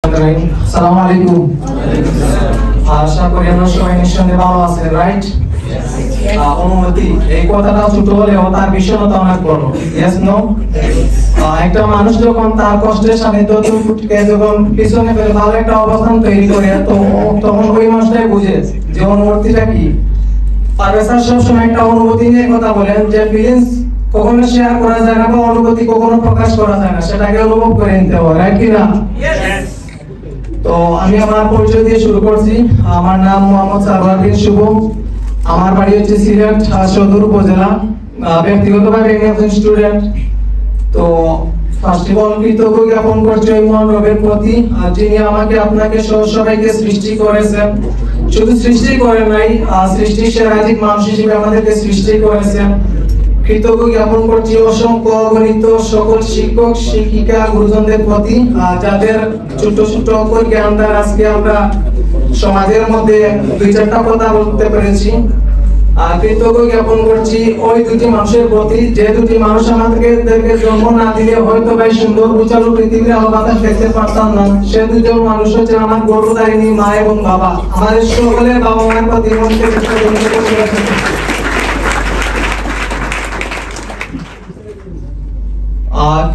আসসালামু আলাইকুম। আশা করি আমরা সবাই নিঃসন্দেহে ভালো আছেন, রাইট? অনুমতি এই কথাটা ছোট হলেও তার বিষয়টা অনেক বড়। Yes no? একটা মানুষ যখন তার কষ্টের সান্নিধ্যকে যখন পিছনে ফেলে ভালো একটা অবস্থান তৈরি করে, তো তখন ওই মানুষটাই বুঝে যে অনুভূতিটা কি। পারভেজ সবসময় একটা অনুভূতি নিয়ে কথা বলেন যে ফিলিংস কখনো শেয়ার করা যায় না বা অনুভূতি কখনো প্রকাশ করা যায় না, সেটাকে অনুভব করে নিতে হবে, রাইট কি না? তো আমি আমার পরিচয় দিয়ে শুরু করছি। আমার নাম মোহাম্মদ সারওয়ার বিন শুভ। আমার বাড়ি হচ্ছে সিলেট সদর উপজেলা। ব্যক্তিগতভাবে আমি একজন স্টুডেন্ট। তো ফার্স্ট অফ অল কৃতজ্ঞতা জ্ঞাপন করছি ওই মহান রবের প্রতি, যিনি আমাকে আপনাকে সবাইকে সৃষ্টি করেছেন। শুধু সৃষ্টি করেন নাই, সৃষ্টির সেরাধিক মানুষ হিসেবে আমাদেরকে সৃষ্টি করেছেন। কৃতজ্ঞতা জ্ঞাপন করছি অসংখ্য অগণিত সকল শিক্ষক শিক্ষিকা গুরুজনদের প্রতি, যাদের ছোট ছোট জ্ঞান দ্বারা আজকে আমরা সমাজের মধ্যে দুই চারটা কথা বলতে পেরেছি। কৃতজ্ঞতা জ্ঞাপন করছি ওই দুটি মানুষের প্রতি, যে দুটি মানুষ আমাদেরকে জন্ম না দিলে হয়তো ভাই সুন্দর উচালু পৃথিবীর আলো বাতাস দেখতে পারতাম না। সে দুজন মানুষ হচ্ছে আমার গর্ভধারিণী মা এবং বাবা। আমাদের সকলের বাবা মায়ের প্রতি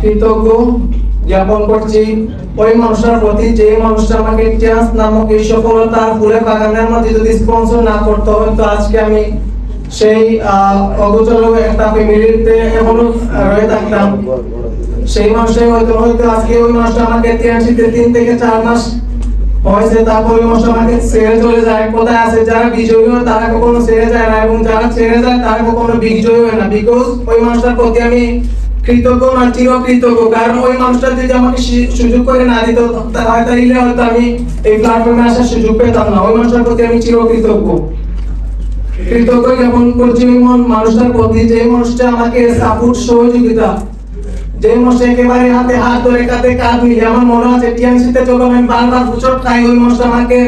কৃতজ্ঞ জ্ঞাপন করছি ওই মানুষটার প্রতি, যে মানুষটা আমাকে চান্স নামক এই সফলতার ফুলের বাগানের মধ্যে যদি স্পন্সর না করতে হয়তো আজকে আমি সেই অগোচর একটা ফ্যামিলিতে এখনো রয়ে থাকতাম। সেই মানুষটাই হয়তো আজকে ওই মানুষটা আমাকে 3 থেকে 4 মাস হয়েছে, তারপর ওই মানুষটা আমাকে ছেড়ে চলে যায়। কোথায় আছে যারা বিজয়ী হয় তারা কখনো ছেড়ে যায় না, এবং যারা ছেড়ে যায় তারা কখনো বিজয়ী হয় না। বিকজ ওই মানুষটার প্রতি আমি কৃতজ্ঞ না চিরকৃতজ্ঞ, কারণ ওই মানুষটা যদি আমাকে সুযোগ করে না দিত তাহলে হয়তো আমি এই প্ল্যাটফর্মে আসার সুযোগ পেতাম না। ওই মানুষটার প্রতি আমি চিরকৃতজ্ঞ। কৃতজ্ঞ জ্ঞাপন করছি ওই মানুষটার প্রতি, যে মানুষটা আমাকে সাপোর্ট সহযোগিতা, যে মানুষটা একেবারে হাতে হাত ধরে কাঁধে কাঁধ মিলিয়ে, আমার মনে আছে টিএমসিতে যখন আমি বারবার উচট খাই ওই মানুষটা আমাকে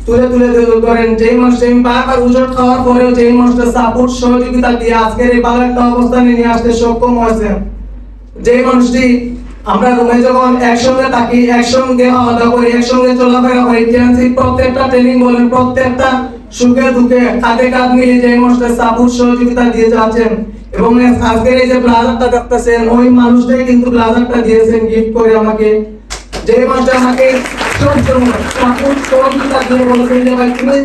তুলে তুলে ধরেন। যে মানুষটা আমি বারবার উচট খাওয়ার পরেও যে মানুষটা সাপোর্ট সহযোগিতা দিয়ে আজকের এই ভালো একটা অবস্থানে নিয়ে আসতে সক্ষম হয়েছে। যে মানুষটি আমরা রুমে যখন একসঙ্গে থাকি, একসঙ্গে খাওয়া দাওয়া করি, একসঙ্গে চলাফেরা করি, টিএমসি প্রত্যেকটা ট্রেনিং বলেন প্রত্যেকটা সুখে দুঃখে কাঁধে কাঁধ মিলিয়ে যে মানুষটা সাপোর্ট সহযোগিতা দিয়ে যাচ্ছেন, এবং আজকের এই যে ব্লাজারটা দেখতেছেন ওই মানুষটাই কিন্তু ব্লাজারটা দিয়েছেন গিফট করে আমাকে। যে মানুষটা আমাকে সাপোর্ট সহযোগিতা দিয়ে বলেছেন যে ভাই তুমি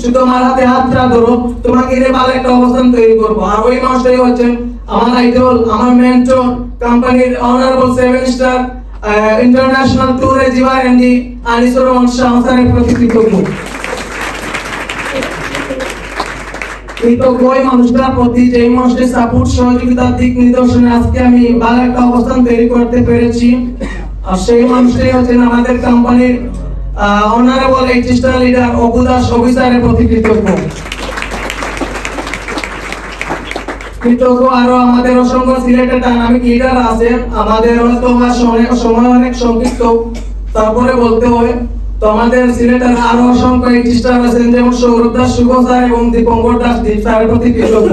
শুধু আমার হাতে হাতটা ধরো, তোমাকে এর ভালো একটা অবস্থান তৈরি করবো। আর ওই মানুষটাই হচ্ছেন আমার আইডল, আমার মেন্টর, কোম্পানির অনারেবল 7 স্টার ইন্টারন্যাশনাল ট্যুর জিভার এমডি আনিসুর রহমান শাহ স্যারের প্রতি কৃতজ্ঞ। কৃতজ্ঞ ওই মানুষটার প্রতি, যে মানুষটির সাপোর্ট সহযোগিতার দিক নির্দেশনে আজকে আমি ভালো একটা অবস্থান তৈরি করতে পেরেছি। আর সেই মানুষটাই হচ্ছেন আমাদের কোম্পানির honourable 8 star leader Apu Das অফিসারের প্রতি কৃতজ্ঞ। কৃতজ্ঞ আরো আমাদের অসংখ্য সিলেক্টেড ডাইনামিক লিডার আছেন। আমাদের হয়তো সময় অনেক সংক্ষিপ্ত, তারপরে বলতে হয় তো আমাদের সিলেক্টেড আরো অসংখ্য 8 স্টার আছেন, যেমন সৌরভ দাস শুভ স্যার এবং দীপঙ্কর দাস দীপ স্যারের প্রতি কৃতজ্ঞ।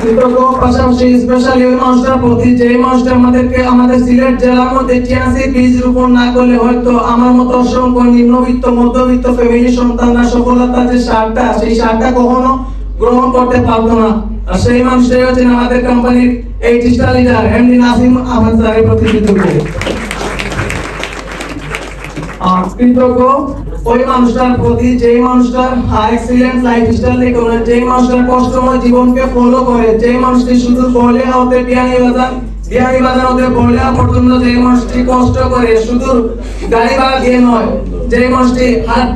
কৃতজ্ঞ পাশাপাশি স্পেশালি ওই মানুষটার প্রতি, যে মানুষটা আমাদের সিলেট জেলার মধ্যে টিএনসি বীজ রোপণ না করলে হয়তো আমার মতো অসংখ্য নিম্নবিত্ত মধ্যবিত্ত ফ্যামিলি সন্তানরা সফলতা যে সারটা সেই সারটা কখনো গ্রহণ করতে পারতো না। আর সেই মানুষটাই হচ্ছেন আমাদের কোম্পানির 8 star leader MD Nasim Ahmed স্যারের প্রতি কৃতজ্ঞ। কৃতজ্ঞ ওই মানুষটার প্রতি, যে মানুষটার এক্সিলেন্ট লাইফস্টাইল দেখে, যে মানুষটার কষ্টময় জীবনকে ফলো করে, যে মানুষটি শুধু বলে হতে বিয়ানীবাজার হতে বলে পর্যন্ত যে মানুষটি কষ্ট করে শুধু গাড়ি ভাড়া দিয়ে নয়, যে মানুষটি হাত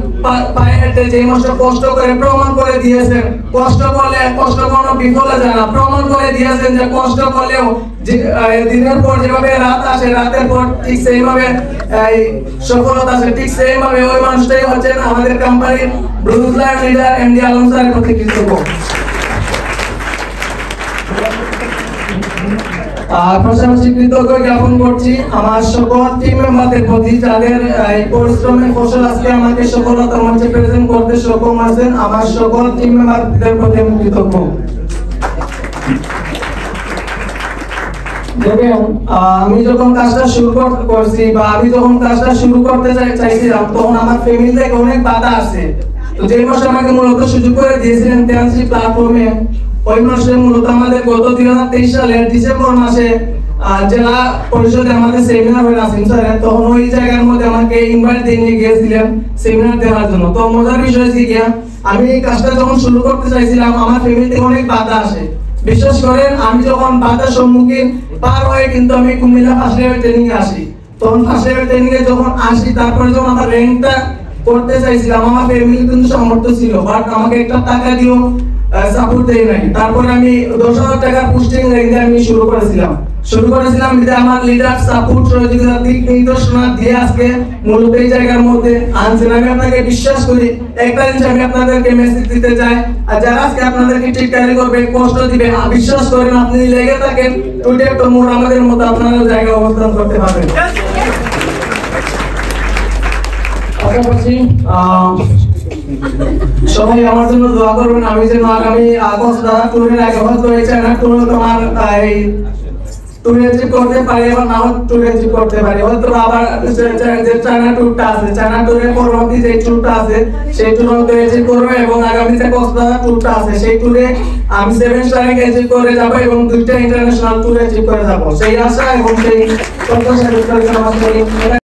পায়ে হেঁটে যে মানুষটা কষ্ট করে প্রমাণ করে দিয়েছেন, কষ্ট করলে কষ্ট কোনো বিফলে যায় না, প্রমাণ করে দিয়েছেন যে কষ্ট করলেও দিনের পর যেভাবে রাত আসে রাতের পর ঠিক সেইভাবে সফলতা আসে, ঠিক সেইভাবে ওই মানুষটাই হচ্ছেন আমাদের কোম্পানির blues line leader MD Alam স্যারের প্রতি কৃতজ্ঞ। পাশাপাশি কৃতজ্ঞ জ্ঞাপন করছি আমার সকল টিম মেম্বারদের প্রতি, যাদের এই পরিশ্রমের ফসল আজকে আমাকে সফলতার মঞ্চে প্রেজেন্ট করতে সক্ষম হয়েছেন। আমার সকল টিম মেম্বারদের প্রতি আমি কৃতজ্ঞ। দেখেন আমি যখন কাজটা শুরু করছি বা আমি যখন কাজটা শুরু করতে চাইছিলাম তখন আমার ফ্যামিলি থেকে অনেক বাধা আসছে। তো যে মাসে আমাকে মূলত সুযোগ করে দিয়েছিলেন টেন্সি প্ল্যাটফর্মে, ওই মাসে মূলত আমাদের গত 2023 সালের ডিসেম্বর মাসে জেলা পরিষদে আমাদের সেমিনার হয়ে নাসিম স্যার, তখন ওই জায়গার মধ্যে আমাকে ইনভাইট দিয়ে নিয়ে গিয়েছিলেন সেমিনার দেওয়ার জন্য। তো মজার বিষয় হচ্ছে কি, আমি এই কাজটা যখন শুরু করতে চাইছিলাম আমার ফ্যামিলিতে অনেক বাধা আসে। বিশেষ করে আমি যখন বাধার সম্মুখীন পার হয়ে কিন্তু আমি কুমিল্লা ফার্স্ট লেভেল ট্রেনিং এ আসি। তখন ফার্স্ট লেভেল ট্রেনিং এ যখন আসি, তারপরে যখন আমার র্যাঙ্কটা করতে চাইছিলাম, আমার ফ্যামিলি কিন্তু সামর্থ্য ছিল, বাট আমাকে একটা টাকা দিও সাপোর্ট দেয় নাই। তারপরে আমি 10,000 টাকার পোস্টিং রেখে আমি শুরু করেছিলাম যে আমার লিডার সাপোর্ট সহযোগিতা দিক নির্দেশনা দিয়ে আজকে মূলত এই জায়গার মধ্যে আনছেন। আমি আপনাকে বিশ্বাস করি, একটা জিনিস আমি আপনাদেরকে মেসেজ দিতে চাই, আর যারা আজকে আপনাদেরকে টিটকারি করবে, কষ্ট দিবে, বিশ্বাস করেন আপনি লেগে থাকেন, টুডে টুমোর আমাদের মতো আপনারা জায়গায় অবস্থান করতে পারবেন। পাশাপাশি সবাই আমার জন্য দোয়া করবেন, আমি যেন আগামী কক্সবাজার ট্যুরের আগে হয়তো এই চায়না ট্যুর তোমার এই ট্যুরে ট্রিপ করতে পারি, আবার না ট্যুরে ট্রিপ করতে পারি, হয়তো আবার যে চায়না ট্যুরটা আছে, চায়না ট্যুরের পরবর্তী যে ট্যুরটা আছে সেই ট্যুরে ট্রিপ করবে, এবং আগামীতে কক্সবাজার ট্যুরটা আছে সেই ট্যুরে আমি 7 স্টারে ট্রিপ করে যাব এবং 2টা ইন্টারন্যাশনাল ট্যুরে ট্রিপ করে যাব। সেই আশা এবং সেই প্রত্যাশা